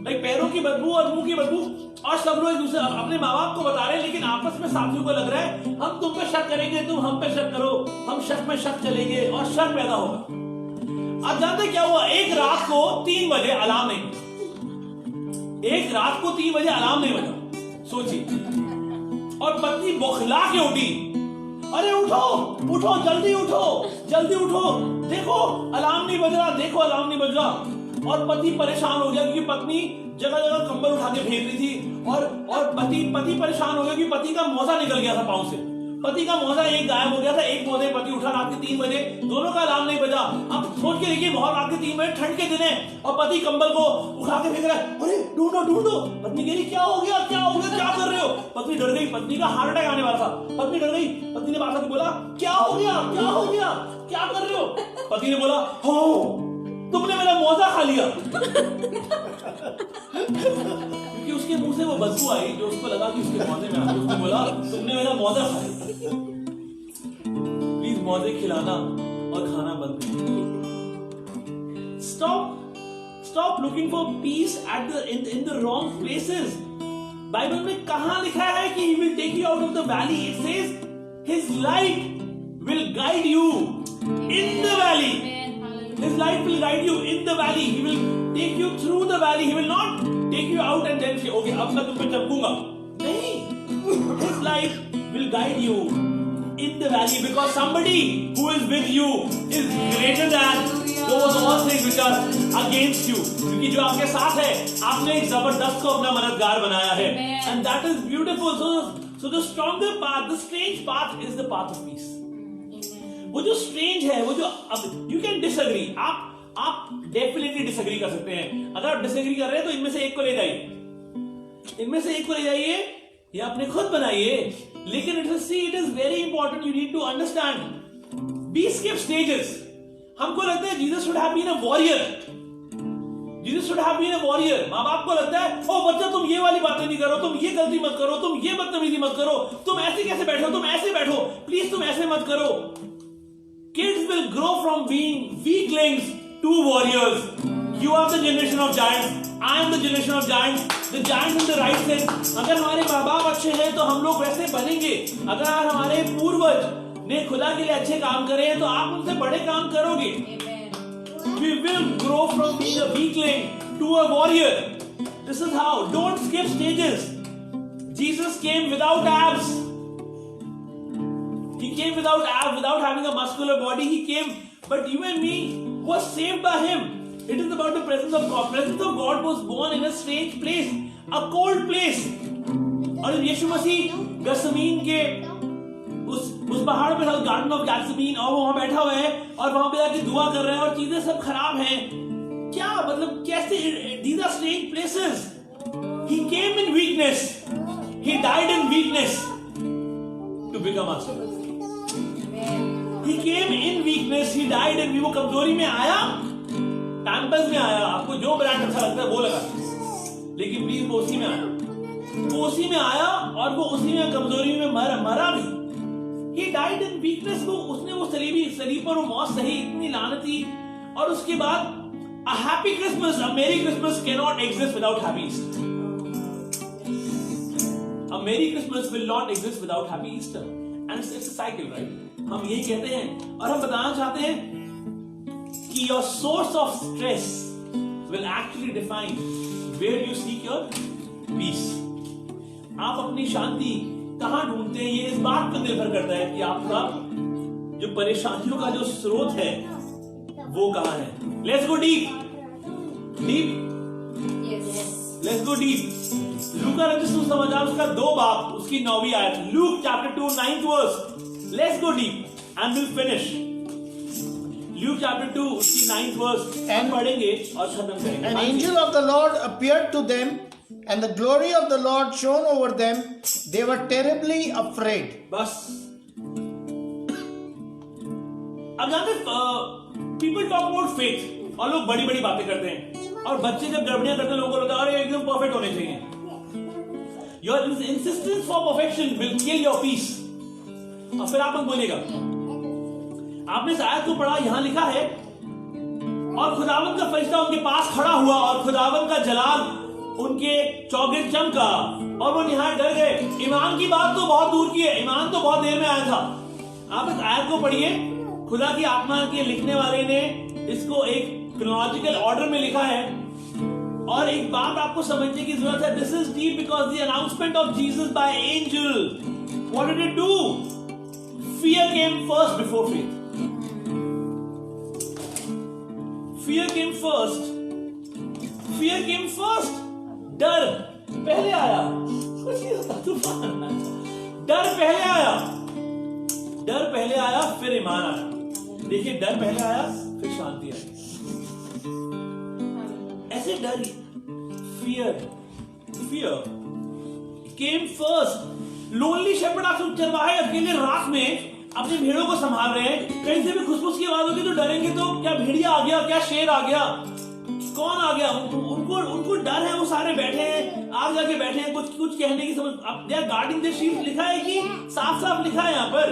लाइक पैरों की बदबू और मुंह की बदबू. और सब लोग एक दूसरे अपने माँ बाप को बता रहे हैं, लेकिन आपस में साथियों को लग रहा है हम तुम पे शक करेंगे, तुम हम पे शक करो, हम शक में शक चलेंगे और शक पैदा होगा. आप जानते क्या हुआ? एक रात को 3 बजे अलार्म नहीं बजा. एक रात को 3 बजे अलार्म नहीं बजा, सोचिए. और पत्नी बौखला के उठी अरे उठो उठो, जल्दी उठो, जल्दी उठो, देखो अलार्म नहीं बज रहा, देखो अलार्म नहीं बज रहा। और पति परेशान हो गया क्योंकि पत्नी जगह जगह कंबल उठा के फेंक रही थी, और पति परेशान हो गया क्योंकि पति का मोजा निकल गया था पांव से। पति का मोजा एक गायब हो गया था, एक मोजे पति उठा रात के 3 बजे, दोनों का अलार्म नहीं बजा। अब सोच के देखिए, बहुत रात के 3 बजे ठंड के दिन है और पति कंबल को उठा के फेंक रहा है। अरे ढूंढो ढूंढो, पत्नी कह रही क्या हो गया, क्या हो गया, क्या कर रहे हो? पत्नी डर गई, पत्नी का हार्ट अटैक आने वाला था। पत्नी डर गई, पत्नी ने बात बोला क्या हो गया, क्या हो गया, क्या कर रहे हो? पति ने बोला हो तुमने मेरा मोजा खा लिया। क्योंकि उसके मुंह से वो बदबू आई जो उसको लगा कि उसके मोजे में आ गई। उसने बोला तुमने मेरा मोजा खा लिया। प्लीज मोजे खिलाना और खाना बंद करो। Stop looking for peace at the in the wrong places. Bible में कहां लिखा है कि he will take you out of the valley? It says his light will guide you in the valley. His light will guide you in the valley. He will take you through the valley. He will not take you out and then say, okay, अब मैं तुम पे चमकूंगा। नहीं, His light will guide you in the valley because somebody who is with you is greater than those all things which are against you. क्योंकि जो आपके साथ है, आपने एक जबरदस्त को अपना मददगार बनाया है, and that is beautiful. So the stronger path, the strange path is the path of peace. वो जो स्ट्रेंज है, वो जो अब यू कैन डिसएग्री, आप डेफिनेटली डिसएग्री कर सकते हैं। अगर आप डिसएग्री कर रहे हैं तो इनमें से एक को ले जाइए, इनमें से एक को ले जाइए या अपने खुद बनाइए। लेकिन it is very important, you need to understand be skip stages. हमको लगता है Jesus should have been a warrior, Jesus should have been a warrior. माँ बाप को लगता है ओ बच्चा तुम ये वाली बातें नहीं करो, तुम ये गलती मत करो, तुम ये बदतमीजी मत करो, तुम ऐसे कैसे बैठो, तुम ऐसे बैठो, प्लीज तुम ऐसे मत करो। Kids will grow from being weaklings to warriors. You are the generation of giants. I am the generation of giants. The giants in the right sense. अगर हमारे माँ बाप अच्छे हैं तो हम लोग वैसे बनेंगे। अगर हमारे पूर्वज ने खुदा के लिए अच्छे काम करे हैं तो आप उनसे बड़े काम करोगे। We will grow from being a weakling to a warrior. This is how. Don't skip stages. Jesus came without abs. He came without abs, without having a muscular body. He came, but you and me was saved by Him. It is about the presence of God. Presence of God was born in a strange place, a cold place. और यीशु मसीह गसमीन के उस पहाड़ पे था, गार्डन ऑफ गैथसेमनी, और वो वहां बैठा हुआ है और वहां पे जाके दुआ कर रहे हैं और चीजें सब खराब हैं। क्या मतलब कैसे? These are strange places. He came in weakness. He died in weakness to become us. He came in weakness, he died in, वो कमजोरी में आया, पैम्पर्स में आया, आपको जो ब्रांड अच्छा लगता है वो लगा, लेकिन प्लीज वो उसी में आया, वो उसी में आया और वो उसी में कमजोरी में मरा भी। He died in weakness, उसने वो सलीब पर वो मौत सही, इतनी लानती। और उसके बाद a happy Christmas, a merry Christmas cannot exist without happy Easter. A merry Christmas will not exist without happy Easter. And it's a cycle, right? हम यही कहते हैं और हम बताना चाहते हैं कि your source of stress will actually define where you seek your peace. आप अपनी शांति कहां ढूंढते हैं, ये इस बात पर निर्भर करता है कि आपका जो परेशानियों का जो स्रोत है वो कहां है। Let's go deep. Let's go deep. लूका रचित सुसमाचार उसका 2 बाब उसकी 9वीं आयत, Luke chapter 2 9th verse. Let's go deep and we'll finish. Luke chapter 2 उसकी 9th verse हम पढ़ेंगे और खत्म करेंगे। An angel of the Lord appeared to them, and the glory of the Lord shone over them. They were terribly afraid. बस अब जानते people talk about faith और लोग बड़ी बड़ी बातें करते हैं, और बच्चे जब गड़बड़ियां करते हैं लोगों को लगता है अरे एकदम परफेक्ट होने चाहिए। Your insistence for perfection will kill your peace. और फिर आप मत बोलिएगा, आपने इस आयत को पढ़ा, यहां लिखा है और खुदावंद का फरिश्ता उनके पास खड़ा हुआ और खुदावंद का जलाल उनके चौगिर्द चमका और वो निहायत डर गए। ईमान की बात तो बहुत दूर की है, ईमान तो बहुत देर में आया था। आप इस आयत को पढ़िए, खुदा की आत्मा के लिखने वाले ने इसको एक क्रोनोलॉजिकल ऑर्डर में लिखा है। और एक बात आपको समझने की जरूरत है, this is deep because the announcement of Jesus by angel, what did it do? fear came first before faith. Fear came first. Fear came first. डर पहले आया। कुछ नहीं होता, तूफान आया। डर पहले आया। डर पहले आया, फिर ईमान आया। देखिए, डर पहले आया, फिर शांति आई। ऐसे डर, fear came first. Lonely shepherd आप चरवाहे अकेले रात में अपनी भेड़ों को संभाल रहे हैं, कहीं से भी खुसफुस की आवाज होगी तो डरेंगे, तो क्या भेड़िया आ गया, क्या शेर आ गया, कौन आ गया? उनको डर है, वो सारे बैठे हैं, आग जाके बैठे हैं, कुछ कहने की समझ। अब they are guarding the sheep लिखा है कि साफ साफ लिखा है यहाँ पर।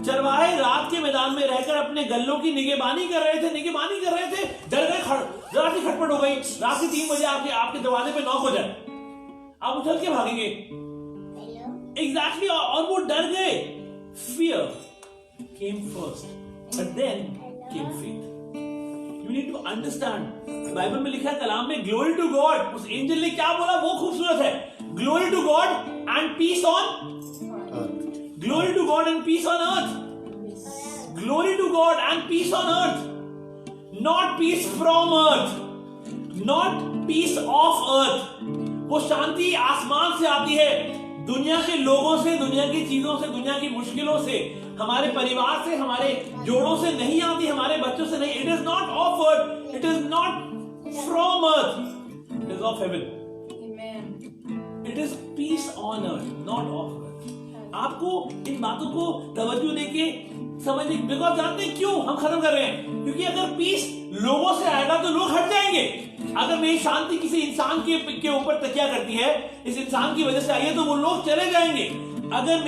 चरवाहे रात के मैदान में रहकर अपने गल्लों की निगहबानी कर रहे थे, डर गए, जरा सी खटपट हो गई, रात के 3 बजे आपके दरवाजे पे नॉक हो जाए, आप उछल के भागेंगे। एग्जैक्टली, और वो डर गए। Fear came first, but then came faith. You need to understand. Bible में लिखा है, कलाम में, ग्लोरी टू गॉड। उस एंजल ने क्या बोला वो खूबसूरत है। Glory to God and peace on earth. Glory to God and peace on earth. Glory to God and peace on earth. Not peace from earth, not peace of earth. वो शांति आसमान से आती है, दुनिया के लोगों से, दुनिया की चीजों से, दुनिया की मुश्किलों से, हमारे परिवार से, हमारे जोड़ों से नहीं आती, हमारे बच्चों से नहीं। It is not of earth, it is not from earth, it is of haven. It is peace on earth, not of earth. आपको इन बातों को तवज्जो देके समझने, बिकॉज जानते हैं क्यों हम खत्म कर रहे हैं? क्योंकि अगर पीस लोगों से आएगा तो लोग हट जाएंगे। अगर मेरी शांति किसी इंसान के ऊपर तकिया करती है, इस इंसान की वजह से आई है, तो वो लोग चले जाएंगे। अगर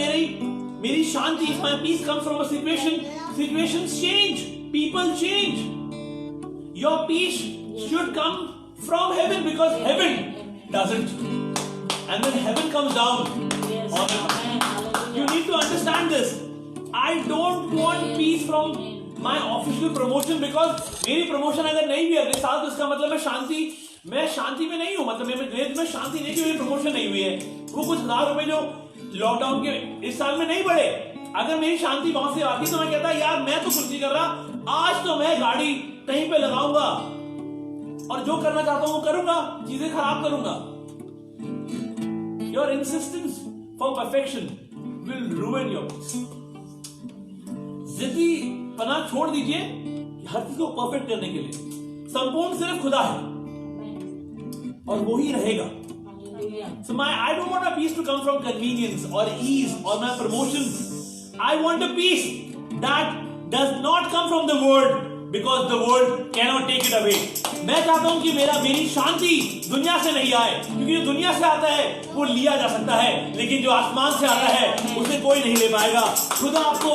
मेरी शांति, if my peace comes from a situation change, people change. Your peace should come from heaven, because heaven doesn't, and when heaven comes down on earth, you need to understand this. I don't want peace from my official promotion, because मेरी प्रमोशन अगर नहीं भी अगले साल, तो इसका मतलब मैं शांति में नहीं हूं, मतलब मैं शांति नहीं, मेरी प्रमोशन नहीं हुई है। वो कुछ हजार रुपए जो लॉकडाउन के इस साल में नहीं बढ़े, अगर मेरी शांति वहां से आती तो मैं कहता, यार मैं तो कुछ नहीं कर रहा, आज तो मैं गाड़ी कहीं पे लगाऊंगा और जो करना चाहता हूं वो करूंगा, चीजें खराब करूंगा। Your insistence for perfection will ruin your peace. जिद्दी पना छोड़ दीजिए हर चीज को परफेक्ट करने के लिए। संपूर्ण सिर्फ खुदा है और वो ही रहेगा। So I don't want a peace to come from convenience or ease or my promotions. I want a peace that does not come from the world, because the world cannot take it away. मैं चाहता हूं कि मेरी शांति दुनिया से नहीं आए, क्योंकि जो दुनिया से आता है वो लिया जा सकता है, लेकिन जो आसमान से आता है उसे कोई नहीं ले पाएगा। खुदा आपको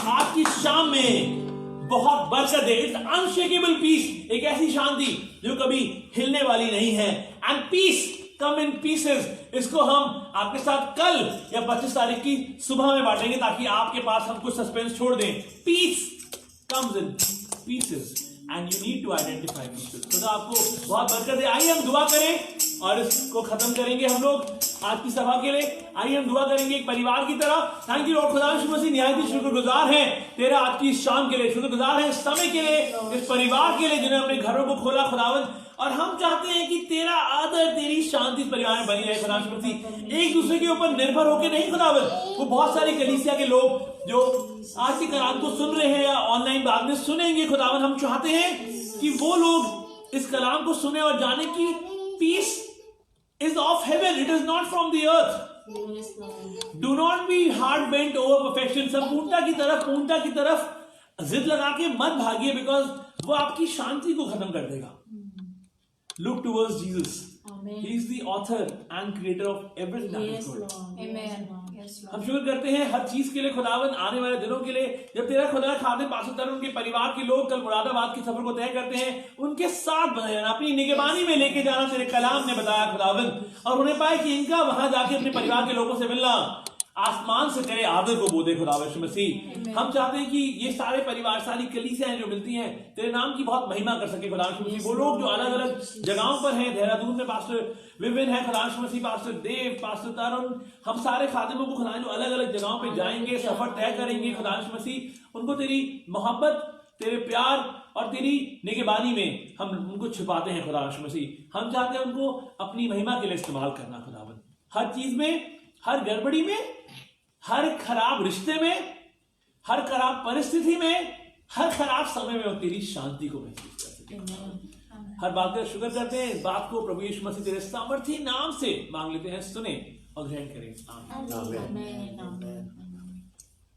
आज की शाम में बहुत बरकत दे। इट्स अनशेकेबल पीस, एक ऐसी शांति जो कभी हिलने वाली नहीं है। And peace come in pieces, इसको हम आपके साथ कल या 25 तारीख की सुबह में बांटेंगे, ताकि आपके पास हम कुछ सस्पेंस छोड़ दें। Peace comes in pieces and you need to identify pieces. खुदा आपको बहुत बरकत दे। आइए हम दुआ करें और इसको खत्म करेंगे हम लोग आज की सभा के लिए। आइए हम दुआ करेंगे एक परिवार की तरह। थैंक यू लॉर्ड, खुदा यीशु मसीह निहायत ही शुक्रगुजार हैं तेरा आज की शाम के लिए, शुक्रगुजार हैं इस समय के लिए, इस परिवार के लिए जिन्हें अपने घरों को खोला खुदावंद। और हम चाहते हैं कि तेरा आदर, तेरी शांति इस परिवार में बनी रहे खुदा यीशु मसीह, एक दूसरे के ऊपर निर्भर होकर नहीं खुदावंद। वो बहुत सारी कलीसिया के लोग जो आज के कलाम को सुन रहे हैं या ऑनलाइन बाद में सुनेंगे खुदावंद, हम चाहते हैं कि वो लोग इस कलाम को सुने और जाने की piece is of heaven, it is not from the earth. Do not be hard bent over perfection. संपूर्णता की तरफ जिद लगा के मत भागिए, बिकॉज वो आपकी शांति को खत्म कर देगा। Look towards Jesus. He is the author and creator of everything that is good. Amen. हम शुक्र करते हैं हर चीज के लिए खुदावन, आने वाले दिनों के लिए, जब तेरा खुदा खाते पासतर उनके परिवार के लोग कल मुरादाबाद के सफर को तय करते हैं, उनके साथ बने रहना, अपनी निगरानी में लेके जाना तेरे कलाम ने बताया खुदावन, और उन्हें पाए कि इनका वहां जाके अपने परिवार के लोगों से मिलना आसमान से तेरे आदर को बोले खुदा यीशु मसीह। हम चाहते हैं कि ये सारे परिवार, सारी कलीसियां हैं जो मिलती हैं, तेरे नाम की बहुत महिमा कर सके खुदा यीशु मसीह। वो लोग जो अलग अलग जगहों पर हैं, देहरादून में पास्टर विपिन है खुदा यीशु मसीह, पास्टर देव, पास्टर तरुण, हम सारे खादिमों को खुदा जो अलग अलग जगहों पे जाएंगे, सफर तय करेंगे खुदा यीशु मसीह, उनको तेरी मोहब्बत, तेरे प्यार और तेरी निगहबानी में हम उनको छिपाते हैं खुदा यीशु मसीह। हम चाहते हैं उनको अपनी महिमा के लिए इस्तेमाल करना खुदावन, हर चीज में, हर गड़बड़ी में, हर खराब रिश्ते में, हर खराब परिस्थिति में, हर खराब समय में वो तेरी शांति को महसूस कर सके। हर बात का शुक्र करते हैं। इस बात को प्रभु यीशु मसीह तेरे सामर्थी नाम से मांग लेते हैं, सुने और ग्रहण करें। आमीन।